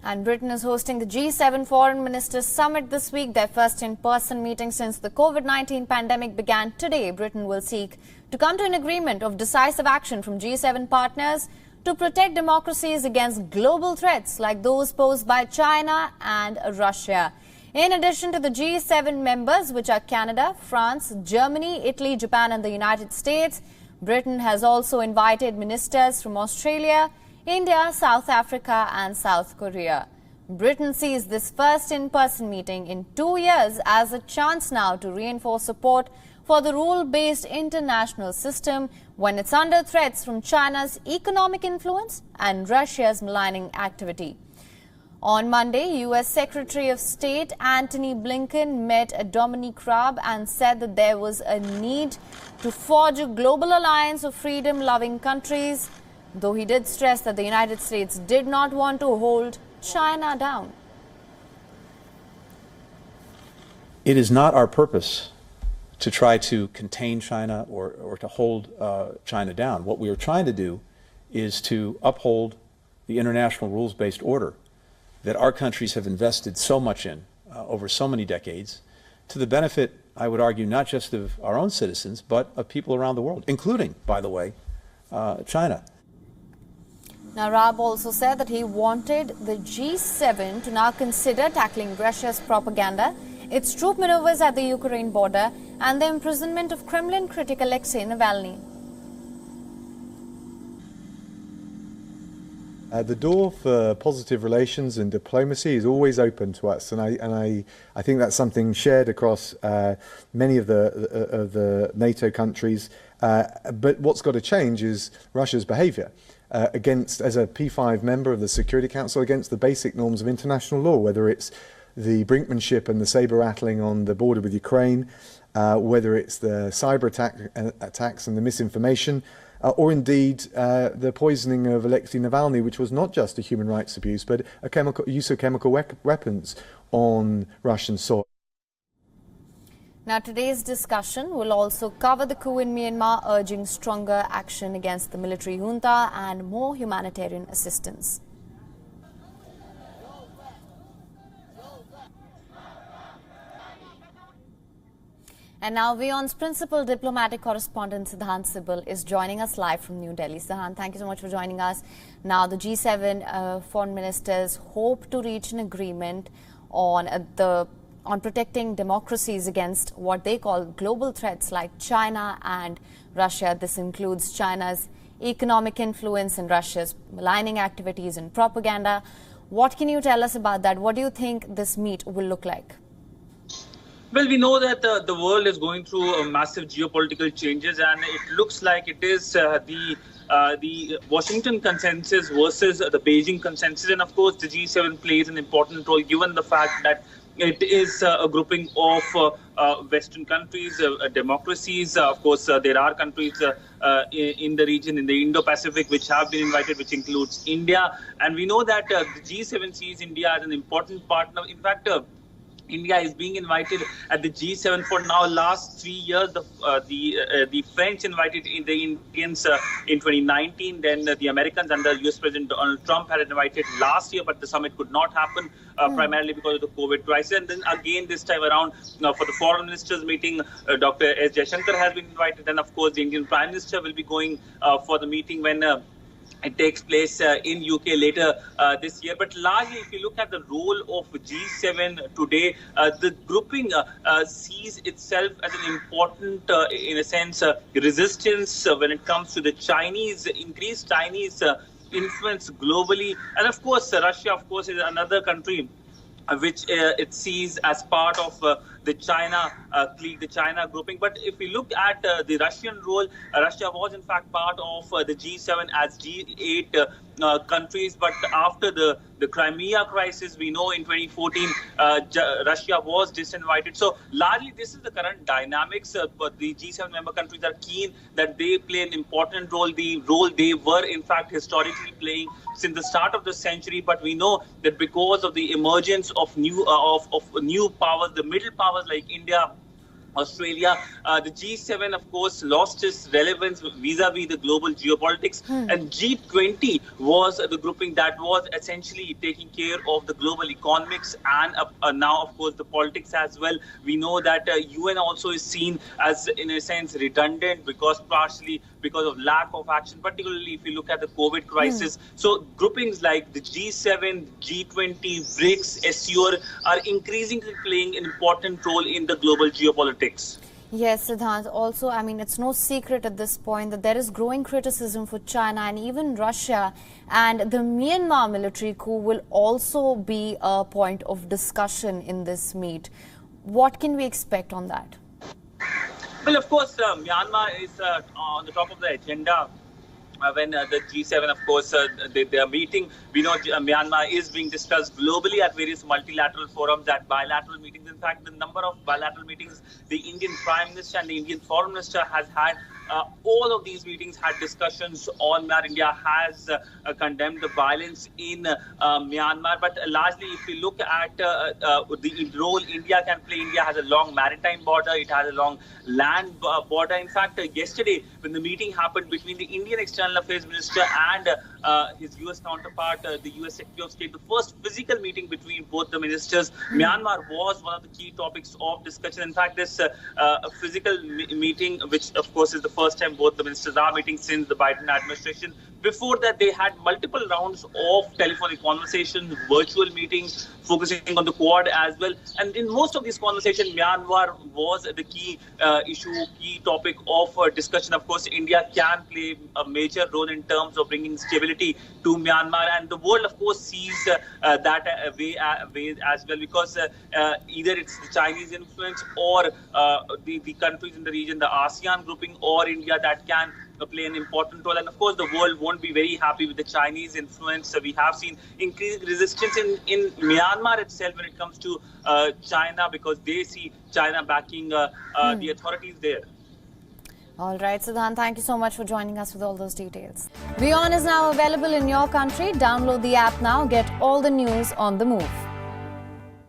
And Britain is hosting the G7 Foreign Ministers Summit this week, their first in-person meeting since the COVID-19 pandemic began today. Britain will seek to come to an agreement of decisive action from G7 partners to protect democracies against global threats like those posed by China and Russia. In addition to the G7 members, which are Canada, France, Germany, Italy, Japan and the United States, Britain has also invited ministers from Australia, India, South Africa and South Korea. Britain sees this first in-person meeting in 2 years as a chance now to reinforce support for the rule-based international system when it's under threats from China's economic influence and Russia's maligning activity. On Monday, U.S. Secretary of State Antony Blinken met Dominic Raab and said that there was a need to forge a global alliance of freedom-loving countries, though he did stress that the United States did not want to hold China down. It is not our purpose to try to contain China or to hold China down. What we are trying to do is to uphold the international rules-based order that our countries have invested so much in over so many decades, to the benefit, I would argue, not just of our own citizens, but of people around the world, including, by the way, China. Now, Raab also said that he wanted the G7 to now consider tackling Russia's propaganda, its troop maneuvers at the Ukraine border, and the imprisonment of Kremlin critic Alexei Navalny. The door for positive relations and diplomacy is always open to us, and I think that's something shared across many of the NATO countries. But what's got to change is Russia's behaviour as a P5 member of the Security Council, against the basic norms of international law, whether it's the brinkmanship and the saber-rattling on the border with Ukraine, whether it's the cyber attacks and the misinformation, or indeed the poisoning of Alexei Navalny, which was not just a human rights abuse, but a use of chemical weapons on Russian soil. Now, today's discussion will also cover the coup in Myanmar, urging stronger action against the military junta and more humanitarian assistance. And now WION's principal diplomatic correspondent Siddhant Sibal is joining us live from New Delhi. Siddhant, thank you so much for joining us. Now, the G7 foreign ministers hope to reach an agreement on protecting democracies against what they call global threats like China and Russia. This includes China's economic influence and Russia's maligning activities and propaganda. What can you tell us about that? What do you think this meet will look like? Well, we know that the world is going through massive geopolitical changes, and it looks like it is the Washington consensus versus the Beijing consensus. And of course, the G7 plays an important role, given the fact that it is a grouping of Western countries, democracies. Of course, there are countries in the region, in the Indo-Pacific, which have been invited, which includes India. And we know that the G7 sees India as an important partner. In fact, India is being invited at the G7 for now last 3 years. The French invited the Indians in 2019. Then the Americans under US President Donald Trump had invited last year, but the summit could not happen primarily because of the COVID crisis. And then again this time around for the foreign ministers meeting, Dr. S. Jaishankar has been invited. Then of course the Indian Prime Minister will be going for the meeting when it takes place in UK later this year. But largely, if you look at the role of G7 today, the grouping sees itself as an important, in a sense, resistance when it comes to the increased Chinese influence globally. And of course, Russia, of course, is another country which it sees as part of the China clique, the China grouping. But if we look at the Russian role, Russia was in fact part of the G7 as G8 countries. But after the Crimea crisis, we know in 2014, Russia was disinvited. So largely, this is the current dynamics. But the G7 member countries are keen that they play an important role, the role they were in fact historically playing since the start of the century. But we know that because of the emergence of new powers, the middle powers like India Australia. The G7, of course, lost its relevance vis-a-vis the global geopolitics. And G20 was the grouping that was essentially taking care of the global economics and now, of course, the politics as well. We know that UN also is seen as, in a sense, redundant partially because of lack of action, particularly if you look at the COVID crisis. So groupings like the G7, G20, BRICS, SCO are increasingly playing an important role in the global geopolitics. Yes, Siddhant. Also, I mean, it's no secret at this point that there is growing criticism for China and even Russia, and the Myanmar military coup will also be a point of discussion in this meet. What can we expect on that? Well, of course, Myanmar is on the top of the agenda. When the G7, of course, they are meeting, we know Myanmar is being discussed globally at various multilateral forums, at bilateral meetings. In fact, the number of bilateral meetings the Indian Prime Minister and the Indian Foreign Minister has had, all of these meetings had discussions on Myanmar. India has condemned the violence in Myanmar. But largely, if you look at the role India can play, India has a long maritime border, it has a long land border. In fact, yesterday, when the meeting happened between the Indian External Affairs Minister and his US counterpart, the US Secretary of State, the first physical meeting between both the ministers, Myanmar was one of the key topics of discussion. In fact, this physical meeting, which of course is the first time both the ministers are meeting since the Biden administration. Before that, they had multiple rounds of telephonic conversations, virtual meetings, focusing on the Quad as well. And in most of these conversations, Myanmar was the key issue, key topic of discussion. Of course, India can play a major role in terms of bringing stability to Myanmar. And the world, of course, sees that way as well, because either it's the Chinese influence or the countries in the region, the ASEAN grouping, or India that can play an important role. And of course, the world won't be very happy with the Chinese influence. We have seen increased resistance in Myanmar itself when it comes to China, because they see China backing the authorities there. All right, Siddhant, thank you so much for joining us with all those details. WION is now available in your country. Download the app now. Get all the news on the move.